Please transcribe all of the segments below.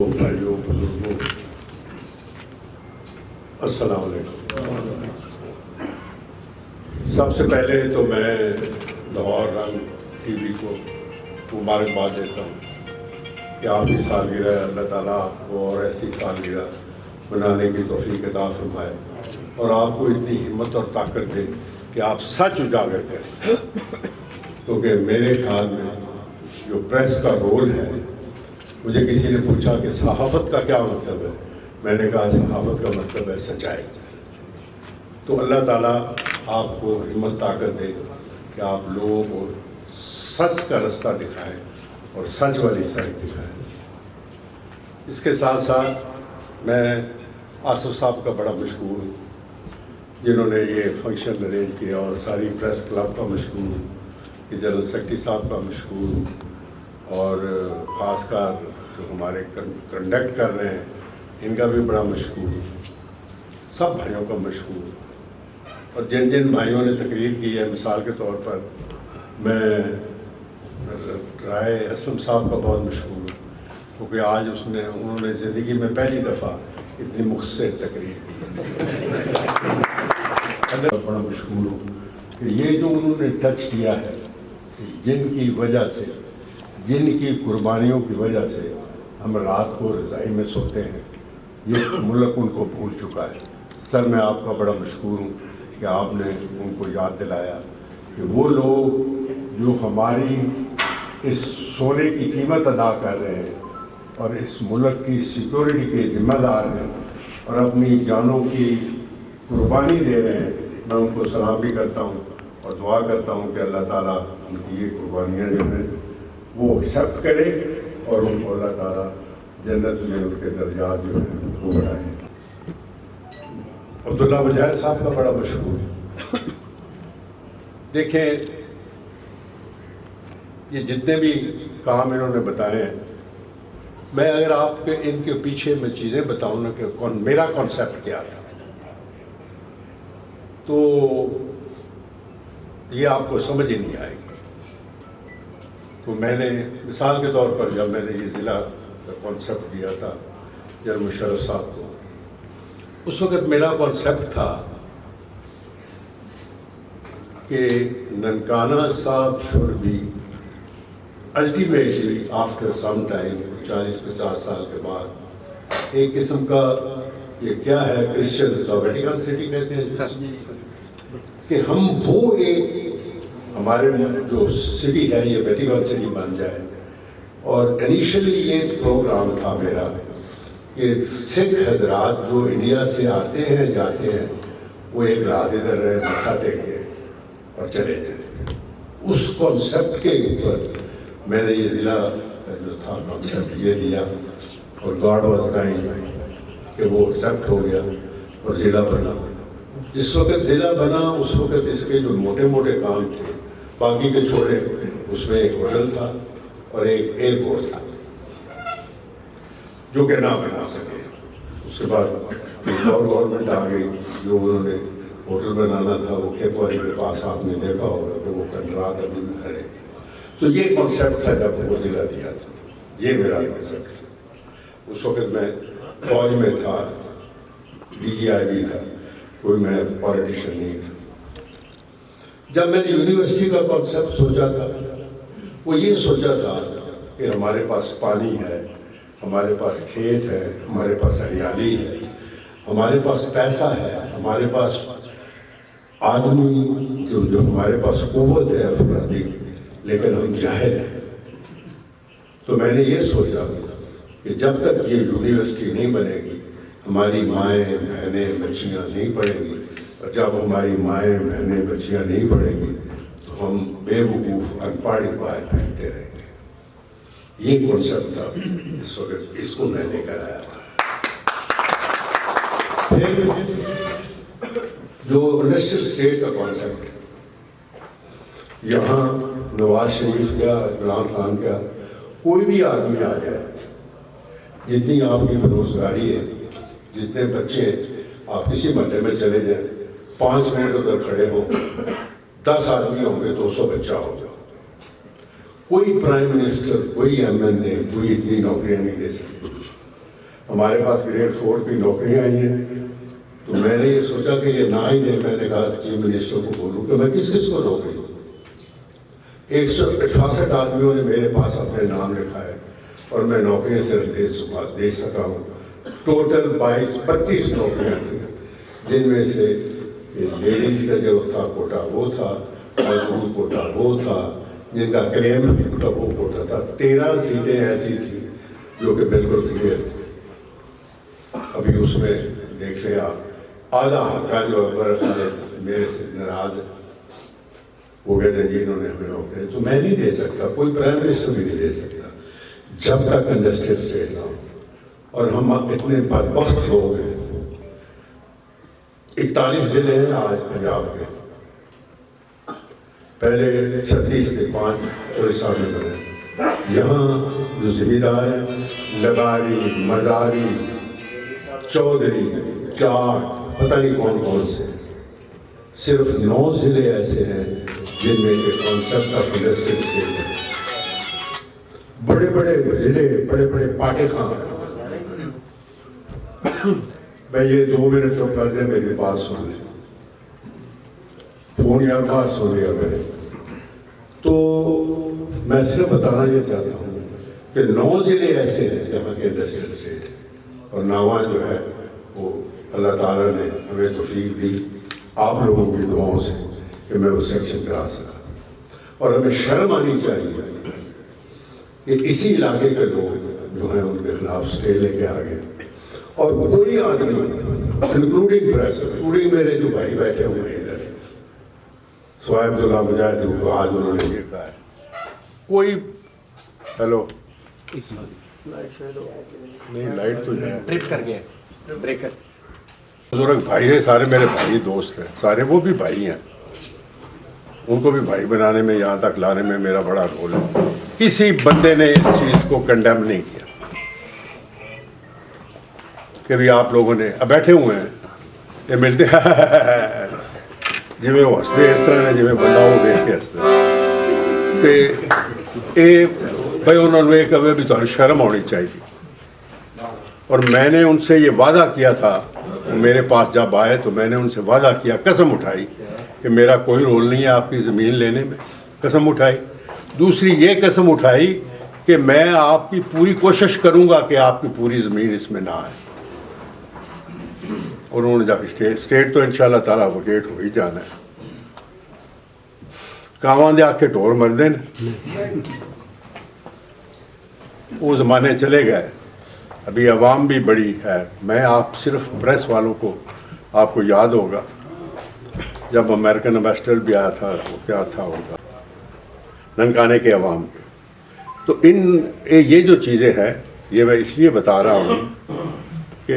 بھائیوں بزرگوں السلام علیکم۔ سب سے پہلے تو میں لاہور رنگ ٹی وی کو مبارکباد دیتا ہوں کہ آپ کی سالگرہ اللہ تعالیٰ آپ کو اور ایسی سالگرہ بنانے کی توفیق عطا فرمائے اور آپ کو اتنی ہمت اور طاقت دے کہ آپ سچ اجاگر کریں، کیونکہ میرے خیال میں جو پریس کا رول ہے، مجھے کسی نے پوچھا کہ صحافت کا کیا مطلب ہے، میں نے کہا صحافت کا مطلب ہے سچائی۔ تو اللہ تعالیٰ آپ کو ہمت طاقت دے کہ آپ لوگوں کو سچ کا رستہ دکھائیں اور سچ والی سائٹ دکھائیں۔ اس کے ساتھ ساتھ میں آصف صاحب کا بڑا مشکور ہوں جنہوں نے یہ فنکشن ارینج کیا، اور ساری پریس کلب کا مشکور ہوں، کہ جنرل سیکرٹری صاحب کا مشکور ہوں، اور خاص کر جو ہمارے کنڈکٹ کر رہے ہیں ان کا بھی بڑا مشکور ہوں، سب بھائیوں کا مشکور ہوں۔ اور جن جن بھائیوں نے تقریر کی ہے، مثال کے طور پر میں رائے اسلم صاحب کا بہت مشکور ہوں، کیونکہ آج انہوں نے زندگی میں پہلی دفعہ اتنی مختصر تقریر کی۔ بڑا مشکور ہوں کہ یہ جو انہوں نے ٹچ کیا ہے، جن کی وجہ سے، جن کی قربانیوں کی وجہ سے ہم رات کو رضائی میں سوتے ہیں، یہ ملک ان کو بھول چکا ہے۔ سر میں آپ کا بڑا مشکور ہوں کہ آپ نے ان کو یاد دلایا کہ وہ لوگ جو ہماری اس سونے کی قیمت ادا کر رہے ہیں اور اس ملک کی سیکورٹی کے ذمہ دار ہیں اور اپنی جانوں کی قربانی دے رہے ہیں، میں ان کو سلام بھی کرتا ہوں اور دعا کرتا ہوں کہ اللہ تعالیٰ ان کی یہ قربانیاں جو ہیں وہ ایکسیپٹ کرے اور ان کو اللہ تعالیٰ جنت میں ان کے درجات جو ہیں وہ بڑھائے۔ عبداللہ مجاہد صاحب کا بڑا مشہور، دیکھیں یہ جتنے بھی کام انہوں نے بتائے ہیں، میں اگر آپ کے ان کے پیچھے میں چیزیں بتاؤں نا کہ میرا کانسیپٹ کیا تھا، تو یہ آپ کو سمجھ ہی نہیں آئے گی۔ تو میں نے مثال کے طور پر جب میں نے یہ ضلع کا کانسیپٹ دیا تھا جنرل مشرف صاحب کو، اس وقت میرا کانسیپٹ تھا کہ Nankana Sahib should be ultimately after some time, 40-50 سال کے بعد، ایک قسم کا یہ کیا ہے کرسچنز کا ویٹیکن سٹی کہتے ہیں کہ ہم وہ ایک ہمارے جو سٹی ہے یہ ویٹیکن سٹی بن جائے۔ اور انیشلی یہ پروگرام تھا میرا کہ سکھ حضرات جو انڈیا سے آتے ہیں جاتے ہیں، وہ ایک رات ادھر رہے، ماتھا ٹیکے اور چلے جائیں۔ اس کانسیپٹ کے اوپر میں نے یہ ضلع کا جو تھا کانسیپٹ یہ دیا، اور گاڈ واز کائنڈ کہ وہ ایکسیپٹ ہو گیا اور ضلع بنا۔ جس وقت ضلع بنا اس وقت اس کے جو موٹے موٹے کام تھے باقی کے چھوڑے، اس میں ایک ہوٹل تھا اور ایک ایئرپورٹ تھا جو کہ نہ بنا سکے۔ اس کے بعد اور گورنمنٹ آ گئی، جو انہوں نے ہوٹل بنانا تھا وہ کھیپواری کے پاس آپ نے دیکھا ہوگا کہ وہ کنڈرات ابھی بھی کھڑے۔ تو یہ کانسیپٹ تھا جب وہ ضلع دیا تھا، یہ میرا کانسیپٹ تھا۔ اس وقت میں فوج میں تھا، ڈی جی آئی بھی تھا، کوئی میں پولیٹیشین نہیں تھا۔ جب میں نے یونیورسٹی کا کانسیپٹ سوچا تھا، وہ یہ سوچا تھا کہ ہمارے پاس پانی ہے، ہمارے پاس کھیت ہے، ہمارے پاس ہریالی ہے، ہمارے پاس پیسہ ہے، ہمارے پاس آدمی جو ہمارے پاس قوت ہے افرادی، لیکن ہم جاہل ہیں۔ تو میں نے یہ سوچا کہ جب تک یہ یونیورسٹی نہیں بنے گی، ہماری مائیں بہنیں بچیاں نہیں پڑھیں گی، اور جب ہماری مائیں بہنیں بچیاں نہیں پڑھیں گی تو ہم بے وقوف ان پڑھ باہر پھینکتے رہیں گے۔ یہ کانسیپٹ تھا اس وقت، اس کو میں لے کر آیا تھا۔ پھر جو انڈسٹریل اسٹیٹ کا کانسیپٹ ہے، یہاں نواز شریف کا، عمران خان کا، کوئی بھی آدمی آ جائے، جتنی آپ کی بے روزگاری ہے، جتنے بچے ہیں، آپ کسی محلے میں چلے جائیں، 5 منٹ ادھر کھڑے ہو، 10 آدمی ہوں گے، 200 بچہ ہوگا۔ کوئی پرائم منسٹر، کوئی ایم این اے، کوئی اتنی نوکریاں نہیں دے سکتے۔ ہمارے پاس گریڈ 4 کی نوکریاں آئی ہیں، تو میں نے یہ سوچا کہ یہ نہ ہی دے. میں نے کہا چیف منسٹر کو بولوں کہ میں کس کس کو نوکری دوں. 168 آدمیوں نے میرے پاس اپنے نام لکھا ہے اور میں نوکریاں صرف دے سکا ہوں. ٹوٹل 32 نوکریاں تھیں، جن میں سے لیڈیز کا جو تھا کوٹا وہ تھا، مزدور کوٹا وہ تھا، جن کا کلیم کا وہ کوٹا تھا. 13 سیٹیں ایسی تھیں جو کہ بالکل کلیئر تھی. ابھی اس میں دیکھ لیں آپ، آدھا حقہ جو اکبر خالد میرے سے ناراض ہے، وہ کہتے ہیں جی انہوں نے ہمیں نوکری. تو میں نہیں دے سکتا، کوئی پرائم منسٹر بھی نہیں دے سکتا جب تک انڈسٹریل اسٹیٹ نہ ہو. اور ہم اتنے بدبخت لوگ ہیں. 41 ضلع ہیں آج پنجاب کے، پہلے 36 تھے، 5 چوڑی میں بنے. یہاں جو زمیندار ہیں، لگاری، مزاری، چودھری، جاٹ، پتہ نہیں کون کون سے، صرف 9 ضلع ایسے ہیں جن میں کہ کانسیپٹ آف انڈسٹریل اسٹیٹ ہے. بڑے بڑے ضلع، بڑے بڑے پاٹے خان. میں یہ 2 منٹ چپ کر دیں، میری بات سن لیں، فون یار بات سن لیا میں نے. تو میں صرف بتانا یہ چاہتا ہوں کہ 9 ضلع ایسے ہیں جہاں کے انڈسٹریل اسٹیٹ، اور ناواں جو ہے وہ اللہ تعالیٰ نے ہمیں توفیق دی آپ لوگوں کی دعاؤں سے کہ میں وہ سیکشن کرا سکا. اور ہمیں شرم آنی چاہیے کہ اسی علاقے کے لوگ جو ہیں ان کے خلاف اسٹے لے کے آ گئے. اور کوئی آدمی انکلوڈنگ پریس، انکلوڈنگ میرے جو بھائی بیٹھے ہوئے ہیں ادھر، سوائے عبداللہ مجاہد جو آج انہوں نے یہ کہا ہے، کوئی ہیلو نہیں لائٹ تو ہے، ٹرپ کر گئے بریکر. بزرگ بھائی ہیں سارے، میرے بھائی دوست ہیں سارے، وہ بھی بھائی ہیں. ان کو بھی بھائی بنانے میں، یہاں تک لانے میں میرا بڑا رول ہے. کسی بندے نے اس چیز کو کنڈیم نہیں کیا کہ بھی آپ لوگوں نے اب بیٹھے ہوئے ہیں یہ ملتے جی وہ ہستے اس طرح نے جی بندہ وہ دیکھ کے ہستے تو یہ بھائی انہوں نے کبھی بھی تو شرم ہونی چاہیے. اور میں نے ان سے یہ وعدہ کیا تھا، میرے پاس جب آئے تو میں نے ان سے وعدہ کیا، قسم اٹھائی کہ میرا کوئی رول نہیں ہے آپ کی زمین لینے میں، قسم اٹھائی. دوسری یہ قسم اٹھائی کہ میں آپ کی پوری کوشش کروں گا کہ آپ کی پوری زمین اس میں نہ آئے. اور انہوں نے جا کے اسٹیٹ تو انشاءاللہ تعالیٰ وکیٹ ہو ہی جانا ہے. کاواں دے آ کے ٹور مردے وہ زمانے چلے گئے. ابھی عوام بھی بڑی ہے. میں آپ صرف پریس والوں کو، آپ کو یاد ہوگا جب امریکن امبیسڈر بھی آیا تھا، وہ کیا تھا ہوگا ننکانے کے عوام کے. تو یہ جو چیزیں ہیں یہ میں اس لیے بتا رہا ہوں کہ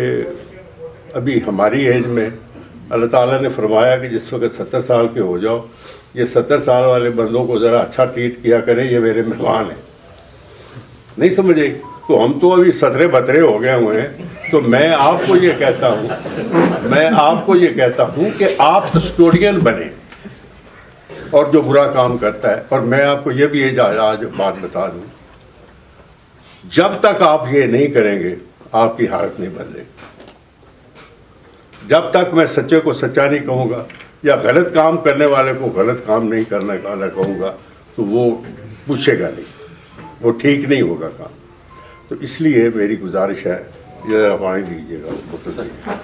ابھی ہماری ایج میں اللہ تعالیٰ نے فرمایا کہ جس وقت 70 سال کے ہو جاؤ، یہ 70 سال والے بندوں کو ذرا اچھا ٹریٹ کیا کریں، یہ میرے مہمان ہیں. نہیں سمجھے؟ تو ہم تو ابھی 17 ہو گئے ہوئے ہیں. تو میں آپ کو یہ کہتا ہوں کہ آپ کسٹوڈین بنیں اور جو برا کام کرتا ہے. اور میں آپ کو یہ بھی آج بات بتا دوں، جب تک آپ یہ نہیں کریں گے آپ کی حالت نہیں بدلے. جب تک میں سچے کو سچا نہیں کہوں گا یا غلط کام کرنے والے کو غلط کام نہیں کرنے والا کہوں گا تو وہ پوچھے گا نہیں، وہ ٹھیک نہیں ہوگا کام. تو اس لیے میری گزارش ہے، یہ ذرا پانی دیجیے گا.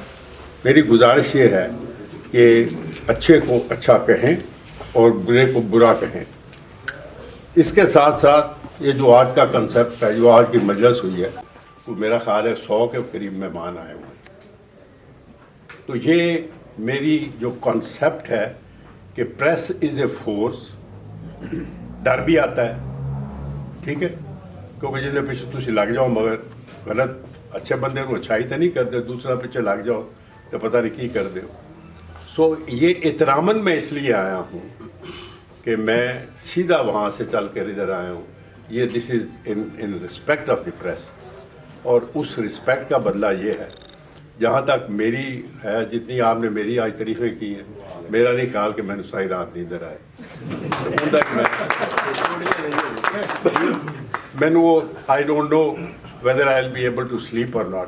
میری گزارش یہ ہے کہ اچھے کو اچھا کہیں اور برے کو برا کہیں. اس کے ساتھ ساتھ یہ جو آج کا کنسیپٹ ہے، جو آج کی مجلس ہوئی ہے، وہ میرا خیال ہے 100 کے قریب مہمان آئے ہوئے. تو یہ میری جو کنسیپٹ ہے کہ پریس از اے فورس. ڈر بھی آتا ہے، ٹھیک ہے، کیونکہ جس پیچھے تھی لگ جاؤ مگر غلط اچھے بندے کو اچھائی تو نہیں کرتے، دوسرا پیچھے لگ جاؤ تو پتہ نہیں کی کر دے. سو یہ احتراماً میں اس لیے آیا ہوں کہ میں سیدھا وہاں سے چل کر ادھر آیا ہوں. یہ دس از ان رسپیکٹ آف دی پریس. اور اس رسپیکٹ کا بدلہ یہ ہے، جہاں تک میری ہے، جتنی آپ نے میری آج تعریفیں کی ہیں، میرا نہیں خیال کہ میں نے ساری رات نیندر آئے. میں نے وہ I don't know whether I will be able to sleep اور ناٹ.